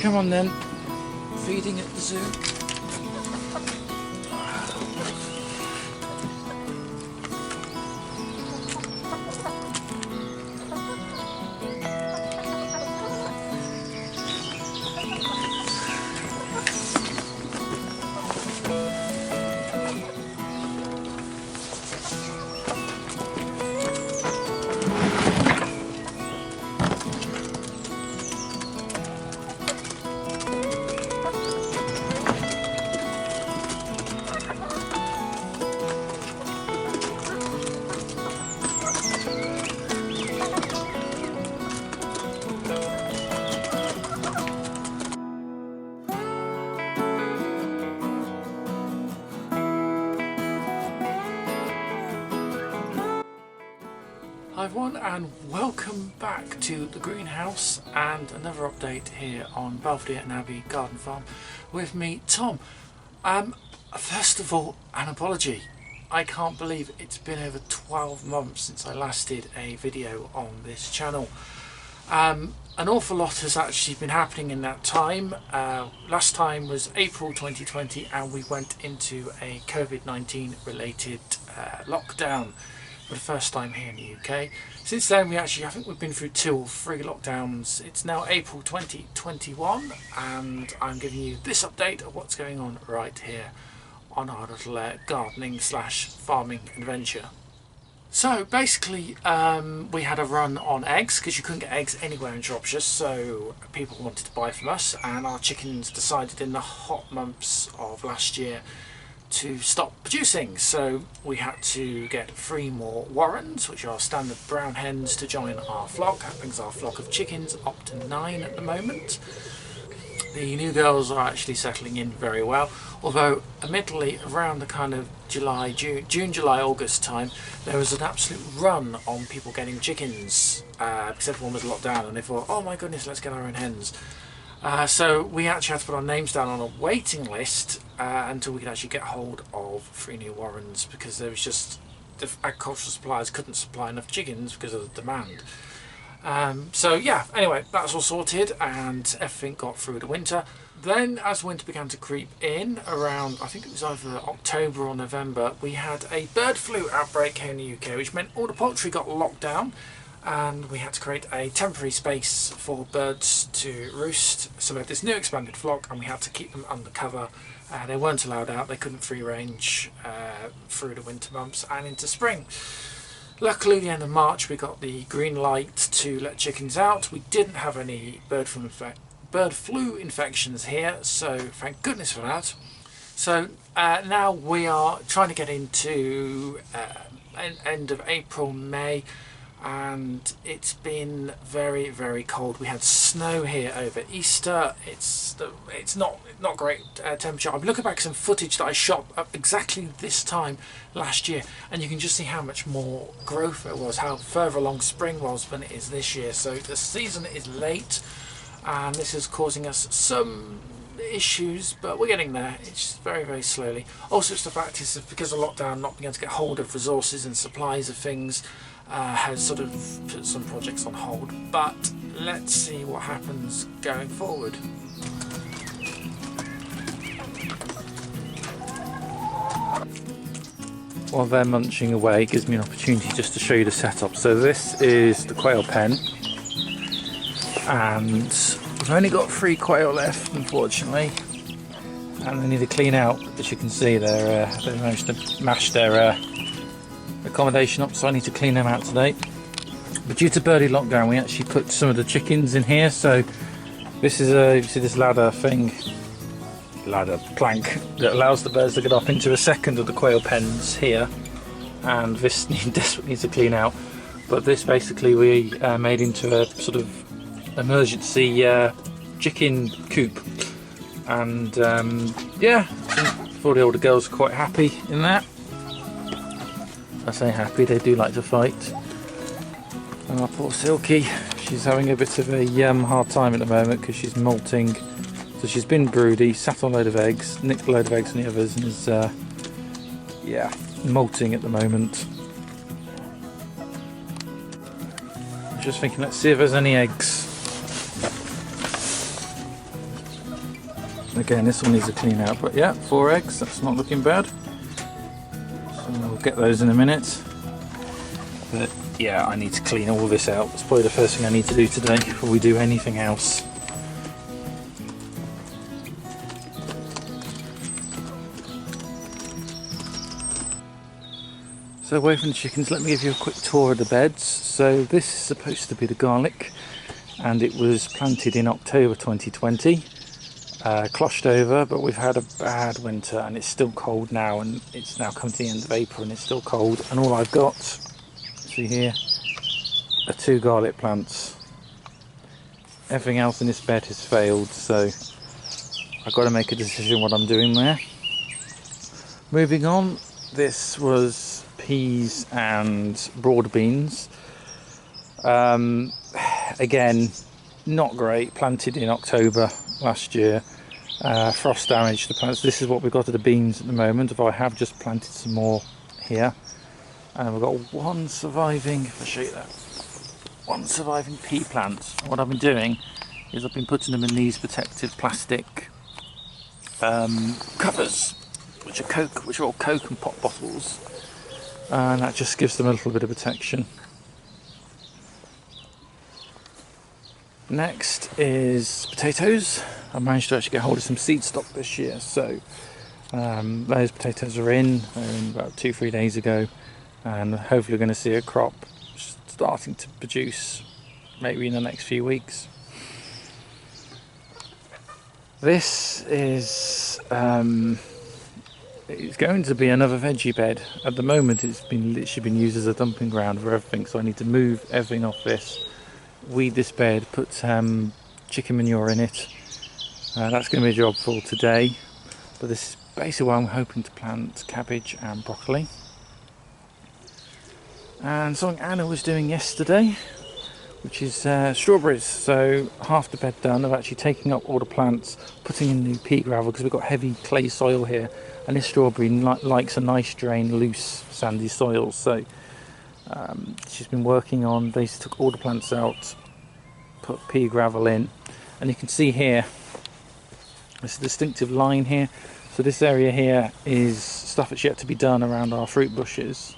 Come on then. Feeding at the zoo. Hi everyone, and welcome back to the greenhouse and another update here on Belvedere and Abbey Garden Farm with me, Tom. First of all, an apology. I can't believe it's been over 12 months since I last did a video on this channel. An awful lot has actually been happening in that time. Last time was April 2020 and we went into a COVID-19 related lockdown for the first time here in the UK. Since then I think we've been through 2 or 3 lockdowns. It's now April 2021 and I'm giving you this update of what's going on right here on our little gardening / farming adventure. So basically we had a run on eggs because you couldn't get eggs anywhere in Shropshire, so people wanted to buy from us, and our chickens decided in the hot months of last year to stop producing, so we had to get 3 more warrens, which are standard brown hens, to join our flock. That brings our flock of chickens up to 9 at the moment. The new girls are actually settling in very well, although admittedly around the kind of June, July, August time there was an absolute run on people getting chickens because everyone was locked down and they thought, oh my goodness, let's get our own hens. So we actually had to put our names down on a waiting list until we could actually get hold of 3 new warrens, because there was just, the agricultural suppliers couldn't supply enough chickens because of the demand. So yeah, anyway, that's all sorted and everything got through the winter. Then as winter began to creep in around, I think it was either October or November, we had a bird flu outbreak here in the UK, which meant all the poultry got locked down and we had to create a temporary space for birds to roost. So we had this new expanded flock and we had to keep them under cover. They weren't allowed out, they couldn't free range through the winter months and into spring. Luckily, at the end of March we got the green light to let chickens out. We didn't have any bird flu infections here, so thank goodness for that. So now we are trying to get into end of April, May, and it's been very, very cold. We had snow here over Easter. It's not great temperature. I'm looking back at some footage that I shot up exactly this time last year, and you can just see how much more growth there was, how further along spring was than it is this year. So the season is late and this is causing us some issues, but we're getting there. It's very, very slowly. Also, it's the fact is that because of lockdown, not being able to get hold of resources and supplies of things has sort of put some projects on hold, but let's see what happens going forward. While they're munching away, it gives me an opportunity just to show you the setup. So this is the quail pen, and we've only got 3 quail left, unfortunately, and they need to clean out. As you can see, they managed to mash their accommodation up, so I need to clean them out today. But due to birdie lockdown, we actually put some of the chickens in here. So this is you see this ladder plank that allows the birds to get up into a second of the quail pens here, and this desperately needs to clean out. But this basically we made into a sort of emergency chicken coop, and yeah, I think all the older girls are quite happy in that. I say happy, they do like to fight. And our poor Silky, she's having a bit of a hard time at the moment because she's molting. So she's been broody, sat on a load of eggs, nicked a load of eggs from the others, and is yeah, molting at the moment. I'm just thinking, let's see if there's any eggs. Again, this one needs a clean out, but yeah, 4 eggs, that's not looking bad. So we'll get those in a minute. But yeah, I need to clean all this out. It's probably the first thing I need to do today before we do anything else. So away from the chickens, let me give you a quick tour of the beds. So this is supposed to be the garlic, and it was planted in October 2020. Closhed over, but we've had a bad winter and it's still cold now, and it's now come to the end of April and it's still cold, and all I've got, see here, are 2 garlic plants. Everything else in this bed has failed, so I've got to make a decision what I'm doing there. Moving on, this was peas and broad beans. Again, not great, planted in October last year. Frost damaged the plants. This is what we've got of the beans at the moment. If I have just planted some more here, and we've got one surviving, if I show you that, one surviving pea plant. What I've been doing is I've been putting them in these protective plastic covers, which are all Coke and pop bottles, and that just gives them a little bit of protection. Next is potatoes. I managed to actually get hold of some seed stock this year, so those potatoes are in. They're in about 2-3 days ago, and hopefully we're going to see a crop starting to produce maybe in the next few weeks. This is it's going to be another veggie bed. At the moment it's literally been used as a dumping ground for everything, so I need to move everything off this, weed this bed, put some chicken manure in it. That's going to be a job for today, but this is basically where I'm hoping to plant cabbage and broccoli. And something Anna was doing yesterday, which is strawberries. So half the bed done of actually taking up all the plants, putting in new peat gravel, because we've got heavy clay soil here, and this strawberry likes a nice drain, loose sandy soil. So she's been working on, basically took all the plants out, put pea gravel in, and you can see here there's a distinctive line here. So this area here is stuff that's yet to be done around our fruit bushes,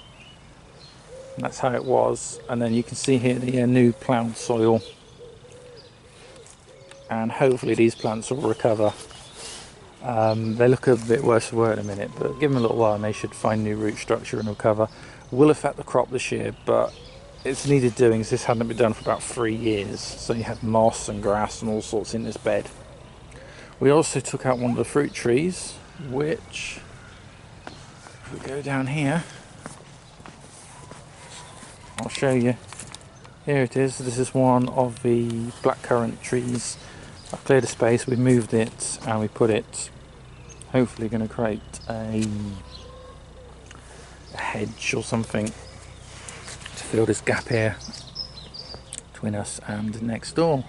and that's how it was. And then you can see here the new ploughed soil, and hopefully these plants will recover. They look a bit worse for wear at the minute, but give them a little while and they should find new root structure and recover. Will affect the crop this year, but it's needed doing, as this hadn't been done for about 3 years. So you had moss and grass and all sorts in this bed. We also took out one of the fruit trees, which, if we go down here, I'll show you. Here it is. This is one of the blackcurrant trees. I've cleared a space, we moved it, and we put it, hopefully going to create a hedge or something to fill this gap here between us and next door.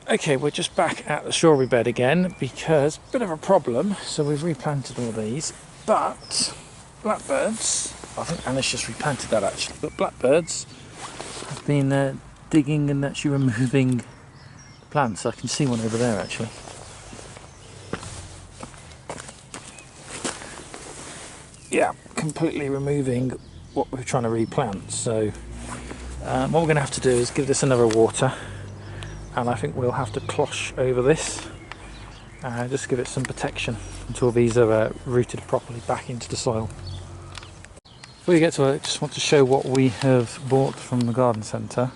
Okay, we're just back at the strawberry bed again, because a bit of a problem. So we've replanted all these, but blackbirds, I think Anna's just replanted that actually, but blackbirds have been digging and actually removing plants. I can see one over there actually. Yeah, completely removing what we're trying to replant. So what we're going to have to do is give this another water, and I think we'll have to cloche over this, just give it some protection until these are rooted properly back into the soil. Before we get to it, I just want to show what we have bought from the garden centre,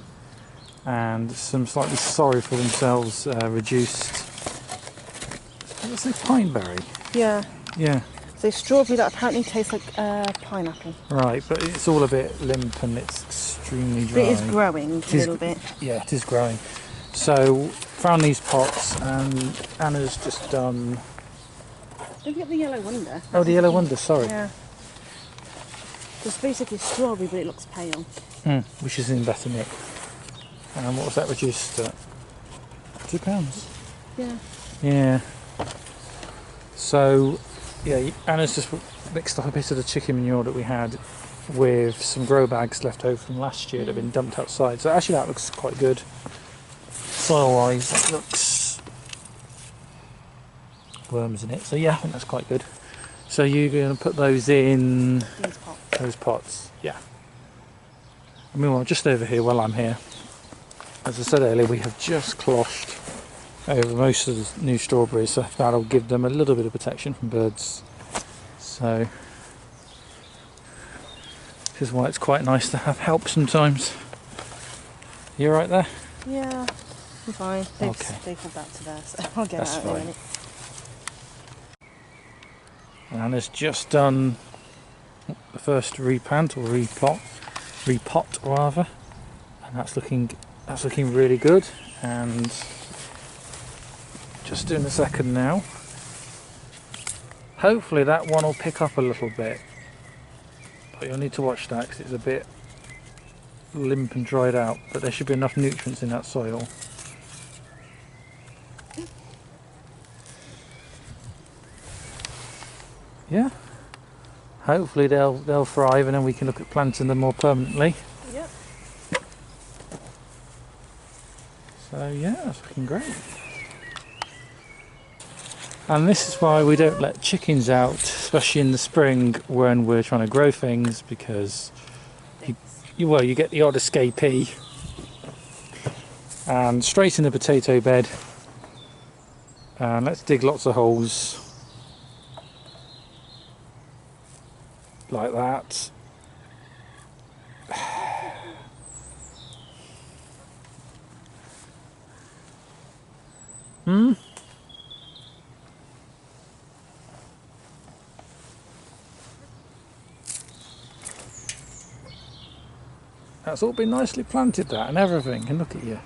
and some slightly sorry for themselves reduced, let's say, pine berry. Yeah. Yeah. So strawberry that apparently tastes like pineapple. Right, but it's all a bit limp and it's extremely dry. But it is growing a little bit. Yeah, it is growing. So found these pots, and Anna's just done. Don't forget the yellow wonder. Oh, the yellow wonder. Sorry. Yeah. It's basically strawberry, but it looks pale. Which is in better nick. And what was that reduced to? £2. Yeah. Yeah. So, yeah, Anna's just mixed up a bit of the chicken manure that we had with some grow bags left over from last year that have been dumped outside. So actually that looks quite good. Soil-wise, it looks worms in it. So yeah, I think that's quite good. So you're going to put those in These pots. those pots? Yeah. I mean, well, just over here while I'm here, as I said earlier, we have just closhed over most of the new strawberries, so that'll give them a little bit of protection from birds. So this is why it's quite nice to have help sometimes. You right there? Yeah, I'm fine. They've Okay. stapled that to there, so I'll get That's out in a fine. minute. And Anna's just done the first replant or repot rather, and that's looking really good. And just doing the second now. Hopefully that one will pick up a little bit, but you'll need to watch that because it's a bit limp and dried out, but there should be enough nutrients in that soil. Yeah, hopefully they'll thrive, and then we can look at planting them more permanently. Yep. So yeah, that's looking great. And this is why we don't let chickens out, especially in the spring when we're trying to grow things, because you get the odd escapee, and straight in the potato bed. And let's dig lots of holes like that. That's all been nicely planted, that, and everything, and look at you.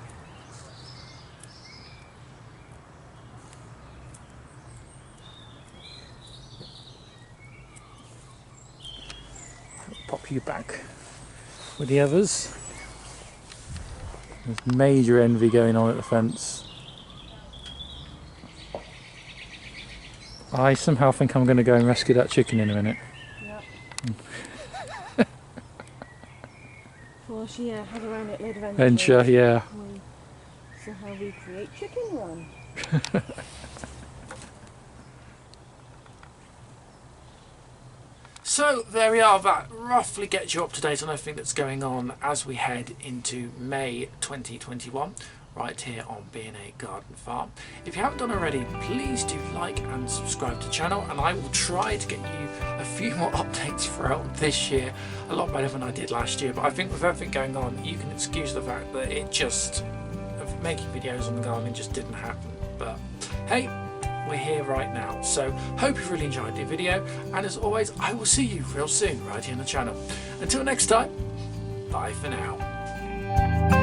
Pop you back with the others. There's major envy going on at the fence. I somehow think I'm going to go and rescue that chicken in a minute. Yep. Well, she has her own little adventure. Venture, yeah. So how we create chicken run. So there we are, that roughly gets you up to date on everything that's going on as we head into May 2021, right here on B&A Garden Farm. If you haven't done already, please do like and subscribe to the channel, and I will try to get you a few more updates throughout this year, a lot better than I did last year. But I think with everything going on, you can excuse the fact that making videos on the gardening just didn't happen. But hey, we're here right now. So hope you've really enjoyed the video, and as always, I will see you real soon right here on the channel. Until next time, bye for now.